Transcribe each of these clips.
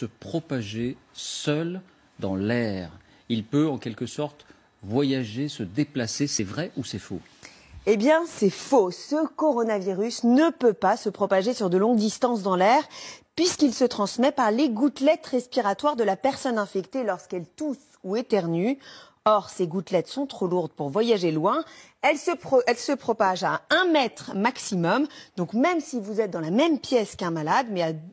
se propager seul dans l'air. Il peut en quelque sorte voyager, se déplacer. C'est vrai ou c'est faux? Eh bien, c'est faux. Ce coronavirus ne peut pas se propager sur de longues distances dans l'air puisqu'il se transmet par les gouttelettes respiratoires de la personne infectée lorsqu'elle tousse ou éternue. Or, ces gouttelettes sont trop lourdes pour voyager loin. Elles se propagent à 1 mètre maximum. Donc, même si vous êtes dans la même pièce qu'un malade,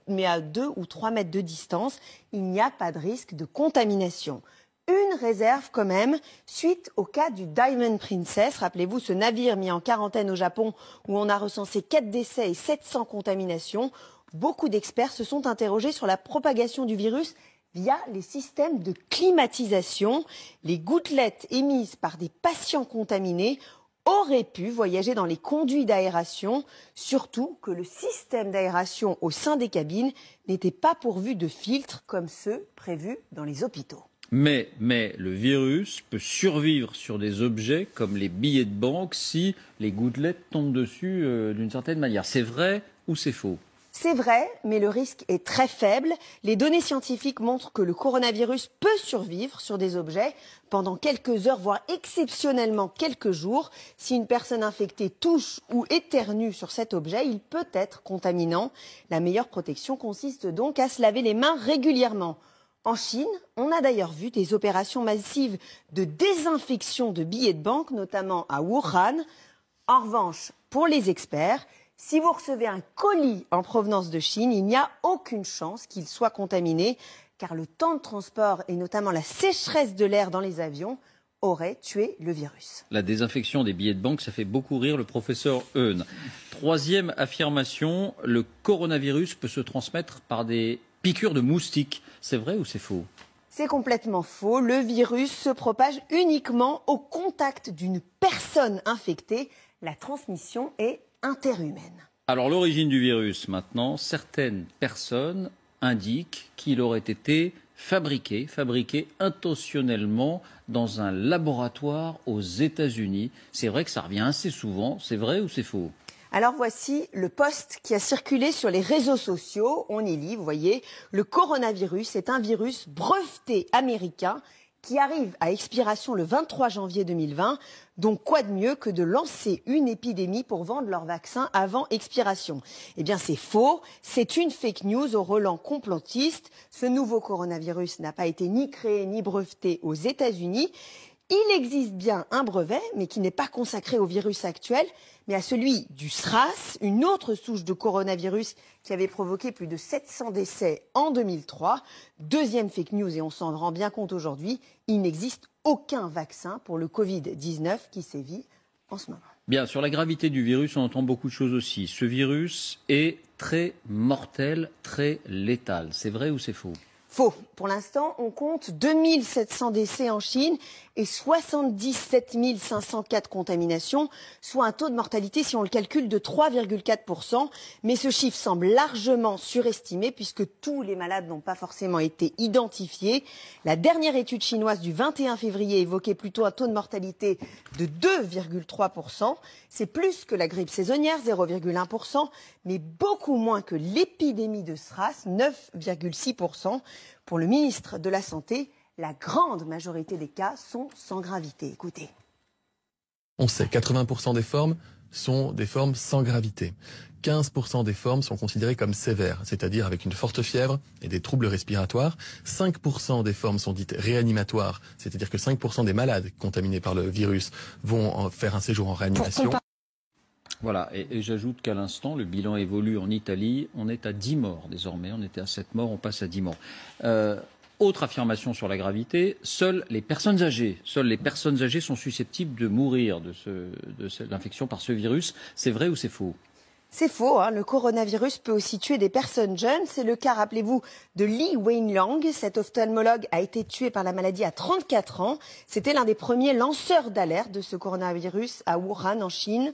mais à 2 ou 3 mètres de distance, il n'y a pas de risque de contamination. Une réserve quand même, suite au cas du Diamond Princess. Rappelez-vous, ce navire mis en quarantaine au Japon où on a recensé 4 décès et 700 contaminations. Beaucoup d'experts se sont interrogés sur la propagation du virus via les systèmes de climatisation. Les gouttelettes émises par des patients contaminés auraient pu voyager dans les conduits d'aération, surtout que le système d'aération au sein des cabines n'était pas pourvu de filtres comme ceux prévus dans les hôpitaux. Mais le virus peut survivre sur des objets comme les billets de banque si les gouttelettes tombent dessus d'une certaine manière. C'est vrai ou c'est faux? C'est vrai, mais le risque est très faible. Les données scientifiques montrent que le coronavirus peut survivre sur des objets pendant quelques heures, voire exceptionnellement quelques jours. Si une personne infectée touche ou éternue sur cet objet, il peut être contaminant. La meilleure protection consiste donc à se laver les mains régulièrement. En Chine, on a d'ailleurs vu des opérations massives de désinfection de billets de banque, notamment à Wuhan. En revanche, pour les experts, si vous recevez un colis en provenance de Chine, il n'y a aucune chance qu'il soit contaminé, car le temps de transport et notamment la sécheresse de l'air dans les avions auraient tué le virus. La désinfection des billets de banque, ça fait beaucoup rire le professeur Eun. Troisième affirmation, le coronavirus peut se transmettre par des piqûres de moustiques. C'est vrai ou c'est faux? C'est complètement faux. Le virus se propage uniquement au contact d'une personne infectée. La transmission est interhumaine. Alors l'origine du virus maintenant, certaines personnes indiquent qu'il aurait été fabriqué intentionnellement dans un laboratoire aux États-Unis. C'est vrai que ça revient assez souvent. C'est vrai ou c'est faux? Alors voici le post qui a circulé sur les réseaux sociaux. On y lit, vous voyez, le coronavirus est un virus breveté américain qui arrive à expiration le 23 janvier 2020. Donc quoi de mieux que de lancer une épidémie pour vendre leur vaccin avant expiration? Eh bien c'est faux, c'est une fake news au relent complotiste. Ce nouveau coronavirus n'a pas été ni créé ni breveté aux États-Unis. Il existe bien un brevet, mais qui n'est pas consacré au virus actuel, mais à celui du SRAS, une autre souche de coronavirus qui avait provoqué plus de 700 décès en 2003. Deuxième fake news, et on s'en rend bien compte aujourd'hui, il n'existe aucun vaccin pour le Covid-19 qui sévit en ce moment. Bien, sur la gravité du virus, on entend beaucoup de choses aussi. Ce virus est très mortel, très létal. C'est vrai ou c'est faux? Faux. Pour l'instant, on compte 2700 décès en Chine et 77 504 contaminations, soit un taux de mortalité, si on le calcule, de 3,4%. Mais ce chiffre semble largement surestimé puisque tous les malades n'ont pas forcément été identifiés. La dernière étude chinoise du 21 février évoquait plutôt un taux de mortalité de 2,3%. C'est plus que la grippe saisonnière, 0,1%, mais beaucoup moins que l'épidémie de SRAS, 9,6%. Pour le ministre de la Santé, la grande majorité des cas sont sans gravité. Écoutez. On sait, 80% des formes sont des formes sans gravité. 15% des formes sont considérées comme sévères, c'est-à-dire avec une forte fièvre et des troubles respiratoires. 5% des formes sont dites réanimatoires, c'est-à-dire que 5% des malades contaminés par le virus vont faire un séjour en réanimation. Voilà, et j'ajoute qu'à l'instant, le bilan évolue en Italie. On est à 10 morts désormais. On était à 7 morts, on passe à 10 morts. Autre affirmation sur la gravité, seules les personnes âgées sont susceptibles de mourir de l'infection par ce virus. C'est vrai ou c'est faux? C'est faux, hein. Le coronavirus peut aussi tuer des personnes jeunes. C'est le cas, rappelez-vous, de Li Wenliang. Cet ophtalmologue a été tué par la maladie à 34 ans. C'était l'un des premiers lanceurs d'alerte de ce coronavirus à Wuhan, en Chine.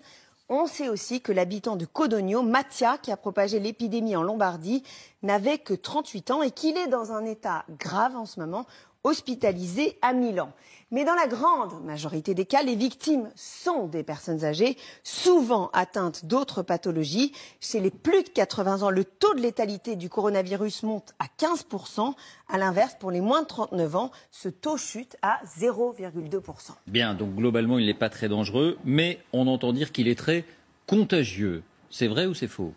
On sait aussi que l'habitant de Codogno, Mattia, qui a propagé l'épidémie en Lombardie, n'avait que 38 ans et qu'il est dans un état grave en ce moment hospitalisés à Milan. Mais dans la grande majorité des cas, les victimes sont des personnes âgées, souvent atteintes d'autres pathologies. Chez les plus de 80 ans, le taux de létalité du coronavirus monte à 15%. À l'inverse, pour les moins de 39 ans, ce taux chute à 0,2%. Bien, donc globalement, il n'est pas très dangereux, mais on entend dire qu'il est très contagieux. C'est vrai ou c'est faux?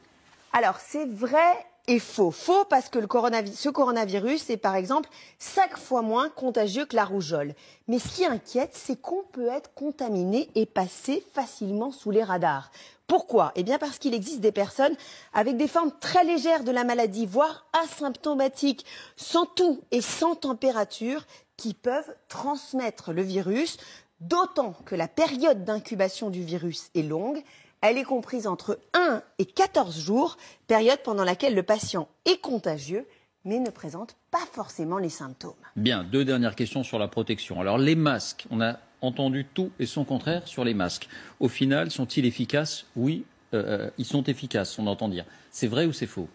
Alors, c'est vrai et faux. Faux parce que ce coronavirus est par exemple 5 fois moins contagieux que la rougeole. Mais ce qui inquiète, c'est qu'on peut être contaminé et passer facilement sous les radars. Pourquoi? Eh bien parce qu'il existe des personnes avec des formes très légères de la maladie, voire asymptomatiques, sans toux et sans température, qui peuvent transmettre le virus, d'autant que la période d'incubation du virus est longue. Elle est comprise entre 1 et 14 jours, période pendant laquelle le patient est contagieux, mais ne présente pas forcément les symptômes. Bien, 2 dernières questions sur la protection. Alors les masques, on a entendu tout et son contraire sur les masques. Au final, sont-ils efficaces? Oui, ils sont efficaces, on entend dire. C'est vrai ou c'est faux?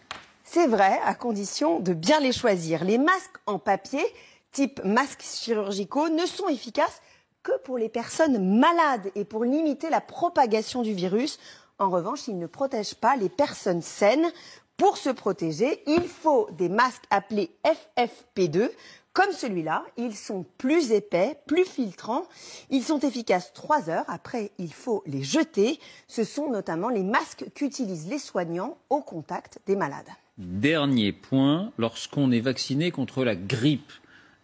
C'est vrai, à condition de bien les choisir. Les masques en papier, type masques chirurgicaux, ne sont efficaces que pour les personnes malades et pour limiter la propagation du virus. En revanche, ils ne protègent pas les personnes saines. Pour se protéger, il faut des masques appelés FFP2. Comme celui-là, ils sont plus épais, plus filtrants. Ils sont efficaces 3 heures. Après, il faut les jeter. Ce sont notamment les masques qu'utilisent les soignants au contact des malades. Dernier point, lorsqu'on est vacciné contre la grippe,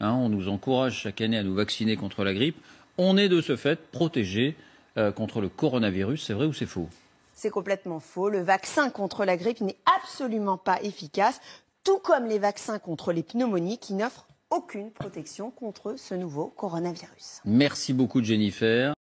on nous encourage chaque année à nous vacciner contre la grippe, on est de ce fait protégé contre le coronavirus. C'est vrai ou c'est faux? C'est complètement faux. Le vaccin contre la grippe n'est absolument pas efficace, tout comme les vaccins contre les pneumonies qui n'offrent aucune protection contre ce nouveau coronavirus. Merci beaucoup Jennifer.